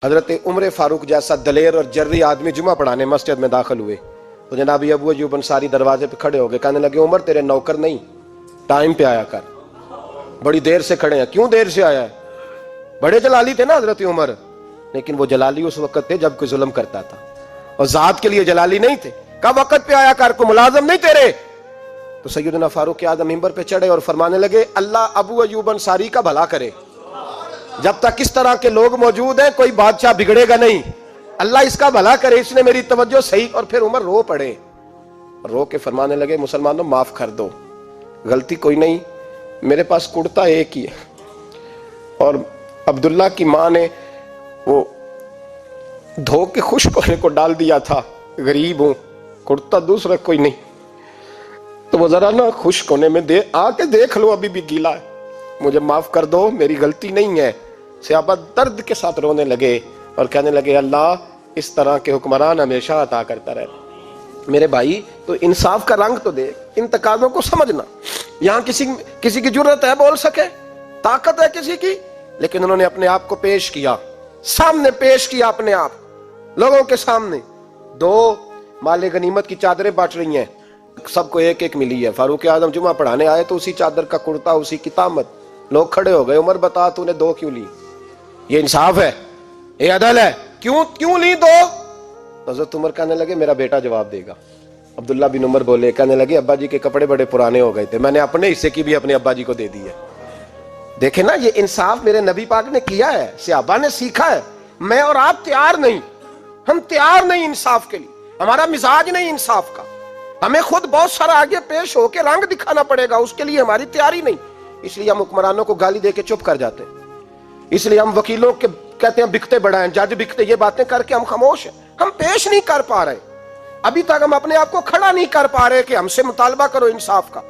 حضرت عمر فاروق جیسا دلیر اور جرری آدمی جمعہ پڑھانے مسجد میں داخل ہوئے تو جناب ابو ایوب انصاری دروازے پہ کھڑے ہو گئے، کہنے لگے عمر تیرے نوکر نہیں، ٹائم پہ آیا کر، بڑی دیر سے کھڑے ہیں، کیوں دیر سے آیا ہے؟ بڑے جلالی تھے نا حضرت عمر، لیکن وہ جلالی اس وقت تھے جب کوئی ظلم کرتا تھا، اور ذات کے لیے جلالی نہیں تھے۔ کہا وقت پہ آیا کر، کو ملازم نہیں تیرے؟ تو سیدنا فاروق اعظم منبر پہ چڑھے اور فرمانے لگے اللہ ابو ایوب انصاری کا بھلا کرے، جب تک اس طرح کے لوگ موجود ہیں کوئی بادشاہ بگڑے گا نہیں، اللہ اس کا بھلا کرے، اس نے میری توجہ صحیح۔ اور پھر عمر رو پڑے، رو کے فرمانے لگے مسلمانوں معاف کر دو، غلطی کوئی نہیں، میرے پاس کرتا ایک ہی ہے، اور عبداللہ کی ماں نے وہ دھو کے خشک ہونے کو ڈال دیا تھا، غریب ہوں، کرتا دوسرا کوئی نہیں، تو وہ ذرا نا خشک ہونے میں آ کے دیکھ لو، ابھی بھی گیلا ہے، مجھے معاف کر دو، میری غلطی نہیں ہے۔ صحابہ درد کے ساتھ رونے لگے اور کہنے لگے اللہ اس طرح کے حکمران ہمیشہ عطا کرتا رہے۔ میرے بھائی تو انصاف کا رنگ تو دے، ان تقاضوں کو سمجھنا۔ یہاں کسی کی جرت ہے بول سکے، طاقت ہے کسی کی، لیکن انہوں نے اپنے آپ کو پیش کیا، سامنے پیش کیا اپنے آپ لوگوں کے سامنے۔ دو مال غنیمت کی چادریں بانٹ رہی ہیں، سب کو ایک ایک ملی ہے۔ فاروق اعظم جمعہ پڑھانے آئے تو اسی چادر کا کرتا، اسی کی تامت، لوگ کھڑے ہو گئے، عمر بتا تو نے دو کیوں لی؟ یہ انصاف ہے؟ یہ عدل ہے؟ کیوں لی دو؟ حضرت عمر کہنے لگے میرا بیٹا جواب دے گا۔ عبداللہ بن عمر بولے، کہنے لگے ابا جی کے کپڑے بڑے پرانے ہو گئے تھے، میں نے اپنے حصے کی بھی اپنے ابا جی کو دے دی ہے۔ دیکھیں نا یہ انصاف میرے نبی پاک نے کیا ہے، صحابہ نے سیکھا ہے۔ میں اور آپ تیار نہیں، ہم تیار نہیں انصاف کے لیے، ہمارا مزاج نہیں انصاف کا، ہمیں خود بہت سارا آگے پیش ہو کے رنگ دکھانا پڑے گا، اس کے لیے ہماری تیاری نہیں۔ اس لیے ہم حکمرانوں کو گالی دے کے چپ کر جاتے ہیں، اس لیے ہم وکیلوں کے کہتے ہیں بکتے بڑا ہیں، جج بکتے، یہ باتیں کر کے ہم خاموش ہیں، ہم پیش نہیں کر پا رہے، ابھی تک ہم اپنے آپ کو کھڑا نہیں کر پا رہے کہ ہم سے مطالبہ کرو انصاف کا۔